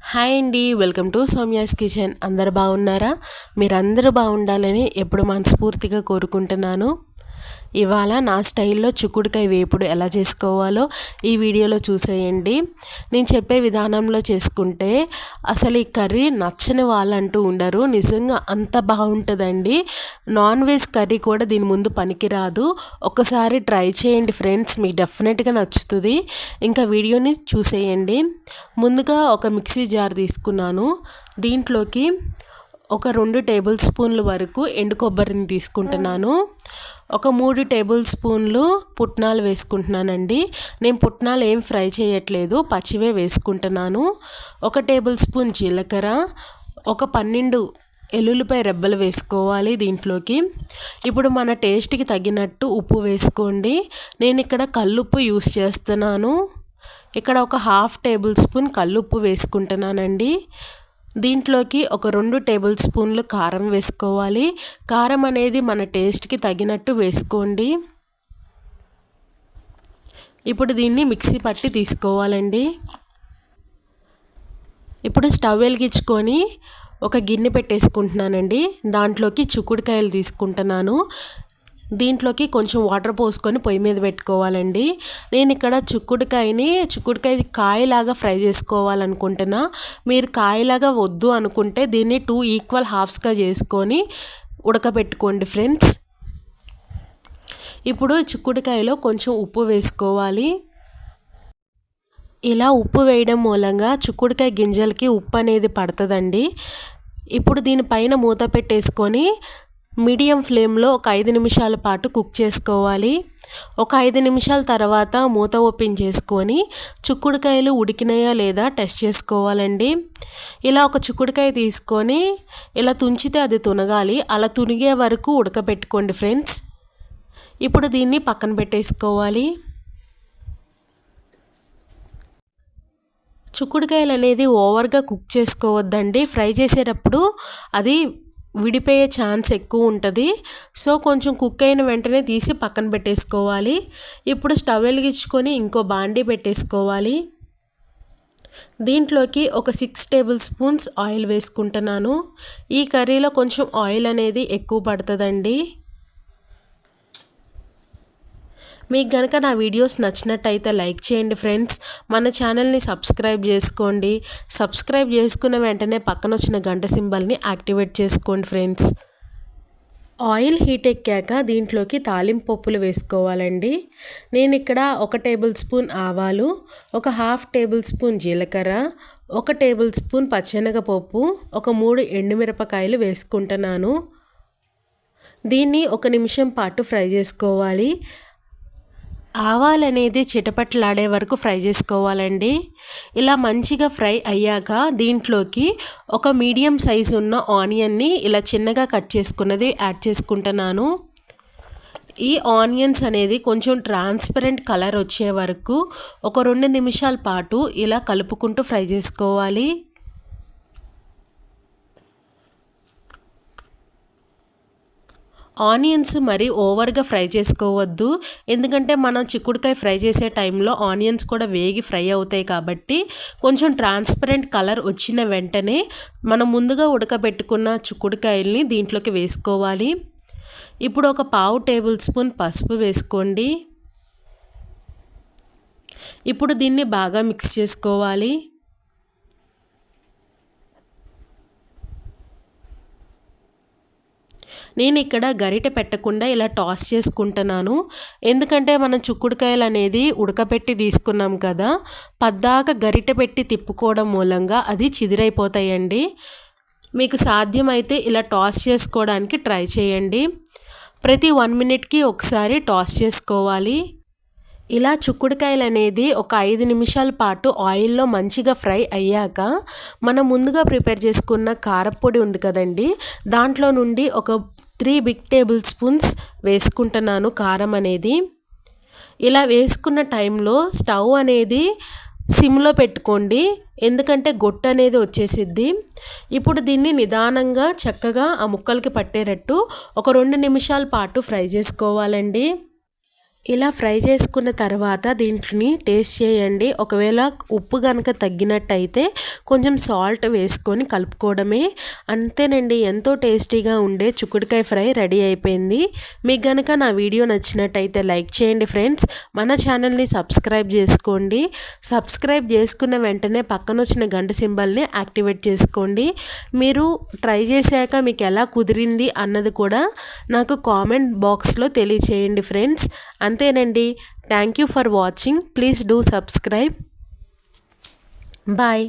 Hi అండి, welcome to Soumya's kitchen. అందరు బాగున్నారా? మీరందరూ బాగుండాలని ఎప్పుడు మనస్ఫూర్తిగా కోరుకుంటున్నాను. ఇవాళ నా స్టైల్లో చిక్కుడుకాయ వేపుడు ఎలా చేసుకోవాలో ఈ వీడియోలో చూసేయండి. నేను చెప్పే విధానంలో చేసుకుంటే అసలు ఈ కర్రీ నచ్చని వాళ్ళంటూ ఉండరు. నిజంగా అంత బాగుంటుందండి. నాన్ వెజ్ కర్రీ కూడా దీని ముందు పనికిరాదు. ఒకసారి ట్రై చేయండి ఫ్రెండ్స్, మీకు డెఫినెట్గా నచ్చుతుంది. ఇంకా వీడియోని చూసేయండి. ముందుగా ఒక మిక్సీ జార్ తీసుకున్నాను. దీంట్లోకి ఒక 2 టేబుల్ స్పూన్ల వరకు ఎండు కొబ్బరిని తీసుకుంటున్నాను. ఒక 3 టేబుల్ స్పూన్లు పుట్నాలు వేసుకుంటున్నానండి. నేను పుట్నాలు ఏం ఫ్రై చేయట్లేదు, పచ్చివే వేసుకుంటున్నాను. 1 టేబుల్ స్పూన్ జీలకర్ర, ఒక 12 ఎల్లుల్లిపాయ రెబ్బలు వేసుకోవాలి దీంట్లోకి. ఇప్పుడు మన టేస్ట్కి తగినట్టు ఉప్పు వేసుకోండి. నేను ఇక్కడ కల్లుప్పు యూస్ చేస్తున్నాను. ఇక్కడ ఒక 1/2 టేబుల్ స్పూన్ కల్లుప్పు వేసుకుంటున్నానండి. దీంట్లోకి ఒక 2 టేబుల్ స్పూన్లు కారం వేసుకోవాలి. కారం అనేది మన టేస్ట్కి తగినట్టు వేసుకోండి. ఇప్పుడు దీన్ని మిక్సీ పట్టి తీసుకోవాలండి. ఇప్పుడు స్టవ్ వెలిగించుకొని ఒక గిన్నె పెట్టేసుకుంటున్నానండి. దాంట్లోకి చిక్కుడుకాయలు తీసుకుంటున్నాను. దీంట్లోకి కొంచెం వాటర్ పోసుకొని పొయ్యి మీద పెట్టుకోవాలండి. నేను ఇక్కడ చిక్కుడుకాయ కాయలాగా ఫ్రై చేసుకోవాలనుకుంటున్నా. మీరు కాయలాగా వద్దు అనుకుంటే దీన్ని 2 ఈక్వల్ హాఫ్స్గా చేసుకొని ఉడకబెట్టుకోండి ఫ్రెండ్స్. ఇప్పుడు చిక్కుడుకాయలో కొంచెం ఉప్పు వేసుకోవాలి. ఇలా ఉప్పు వేయడం మూలంగా చిక్కుడుకాయ గింజలకి ఉప్పు అనేది పడుతుందండి. ఇప్పుడు దీనిపైన మూత పెట్టేసుకొని మీడియం ఫ్లేమ్లో ఒక 5 నిమిషాల పాటు కుక్ చేసుకోవాలి. ఒక 5 నిమిషాల తర్వాత మూత ఓపెన్ చేసుకొని చిక్కుడుకాయలు ఉడికినాయా లేదా టెస్ట్ చేసుకోవాలండి. ఇలా ఒక చిక్కుడుకాయ తీసుకొని ఇలా తుంచితే అది తునగాలి. అలా తునిగే వరకు ఉడకబెట్టుకోండి ఫ్రెండ్స్. ఇప్పుడు దీన్ని పక్కన పెట్టేసుకోవాలి. చిక్కుడుకాయలు అనేది ఓవర్గా కుక్ చేసుకోవద్దండి. ఫ్రై చేసేటప్పుడు అది విడిపోయే ఛాన్స్ ఎక్కువ ఉంటుంది. సో కొంచెం కుక్ అయిన వెంటనే తీసి పక్కన పెట్టేసుకోవాలి. ఇప్పుడు స్టవ్ వెలిగించుకొని ఇంకో బాండీ పెట్టేసుకోవాలి. దీంట్లోకి ఒక 6 టేబుల్ స్పూన్స్ ఆయిల్ వేసుకుంటున్నాను. ఈ కర్రీలో కొంచెం ఆయిల్ అనేది ఎక్కువ పడుతుందండి. మీకు కనుక నా వీడియోస్ నచ్చినట్టయితే లైక్ చేయండి ఫ్రెండ్స్. మన ఛానల్ని సబ్స్క్రైబ్ చేసుకోండి. సబ్స్క్రైబ్ చేసుకున్న వెంటనే పక్కన వచ్చిన గంట సింబల్ని యాక్టివేట్ చేసుకోండి ఫ్రెండ్స్. ఆయిల్ హీట్ ఎక్కాక దీంట్లోకి తాలింపు పప్పులు వేసుకోవాలండి. నేను ఇక్కడ 1 టేబుల్ స్పూన్ ఆవాలు, ఒక 1/2 టేబుల్ స్పూన్ జీలకర్ర, 1 టేబుల్ స్పూన్ పచ్చెనగపప్పు, ఒక 3 ఎండుమిరపకాయలు వేసుకుంటున్నాను. దీన్ని 1 నిమిషం పాటు ఫ్రై చేసుకోవాలి. ఆవాలు అనేది చిటపట్లాడే వరకు ఫ్రై చేసుకోవాలండి. ఇలా మంచిగా ఫ్రై అయ్యాక దీంట్లోకి ఒక మీడియం సైజు ఉన్న ఆనియన్ని ఇలా చిన్నగా కట్ చేసుకున్నది యాడ్ చేసుకుంటున్నాను. ఈ ఆనియన్స్ అనేది కొంచెం ట్రాన్స్పరెంట్ కలర్ వచ్చే వరకు ఒక 2 నిమిషాల పాటు ఇలా కలుపుకుంటూ ఫ్రై చేసుకోవాలి. ఆనియన్స్ మరి ఓవర్గా ఫ్రై చేసుకోవద్దు. ఎందుకంటే మనం చిక్కుడుకాయ ఫ్రై చేసే టైంలో ఆనియన్స్ కూడా వేగి ఫ్రై అవుతాయి కాబట్టి కొంచెం ట్రాన్స్పరెంట్ కలర్ వచ్చిన వెంటనే మనం ముందుగా ఉడకబెట్టుకున్న చిక్కుడుకాయల్ని దీంట్లోకి వేసుకోవాలి. ఇప్పుడు ఒక 1/2 టేబుల్ స్పూన్ పసుపు వేసుకోండి. ఇప్పుడు దీన్ని బాగా మిక్స్ చేసుకోవాలి. నేను ఇక్కడ గరిటె పెట్టకుండా ఇలా టాస్ చేసుకుంటున్నాను. ఎందుకంటే మనం చిక్కుడుకాయలు అనేది ఉడకపెట్టి తీసుకున్నాం కదా, పద్దాక గరిటె పెట్టి తిప్పుకోవడం మూలంగా అది చిదిరైపోతాయండి. మీకు సాధ్యమైతే ఇలా టాస్ చేసుకోవడానికి ట్రై చేయండి. ప్రతి 1 మినిట్కి ఒకసారి టాస్ చేసుకోవాలి. ఇలా చిక్కుడుకాయలు అనేది ఒక 5 నిమిషాల పాటు ఆయిల్లో మంచిగా ఫ్రై అయ్యాక మనం ముందుగా ప్రిపేర్ చేసుకున్న కారపొడి ఉంది కదండి, దాంట్లో నుండి ఒక 3 బిగ్ టేబుల్ స్పూన్స్ వేసుకుంటున్నాను కారం అనేది. ఇలా వేసుకున్న టైంలో స్టవ్ అనేది సిమ్లో పెట్టుకోండి, ఎందుకంటే గొట్టు అనేది వచ్చేసిద్ది. ఇప్పుడు దీన్ని నిదానంగా చక్కగా ఆ ముక్కలకి పట్టేటట్టు ఒక 2 నిమిషాల పాటు ఫ్రై చేసుకోవాలండి. ఇలా ఫ్రై చేసుకున్న తర్వాత దీంట్ని టేస్ట్ చేయండి. ఒకవేళ ఉప్పు కనుక తగ్గినట్టయితే కొంచెం సాల్ట్ వేసుకొని కలుపుకోవడమే. అంతేనండి, ఎంతో టేస్టీగా ఉండే చిక్కుడుకాయ ఫ్రై రెడీ అయిపోయింది. మీకు కనుక నా వీడియో నచ్చినట్టయితే లైక్ చేయండి ఫ్రెండ్స్. మన ఛానల్ని సబ్స్క్రైబ్ చేసుకోండి. సబ్స్క్రైబ్ చేసుకున్న వెంటనే పక్కన వచ్చిన గంట సింబల్ని యాక్టివేట్ చేసుకోండి. మీరు ట్రై చేశాక మీకు ఎలా కుదిరింది అన్నది కూడా నాకు కామెంట్ బాక్స్లో తెలియచేయండి ఫ్రెండ్స్. అంతేనండి. Thank you for watching. Please do subscribe. Bye.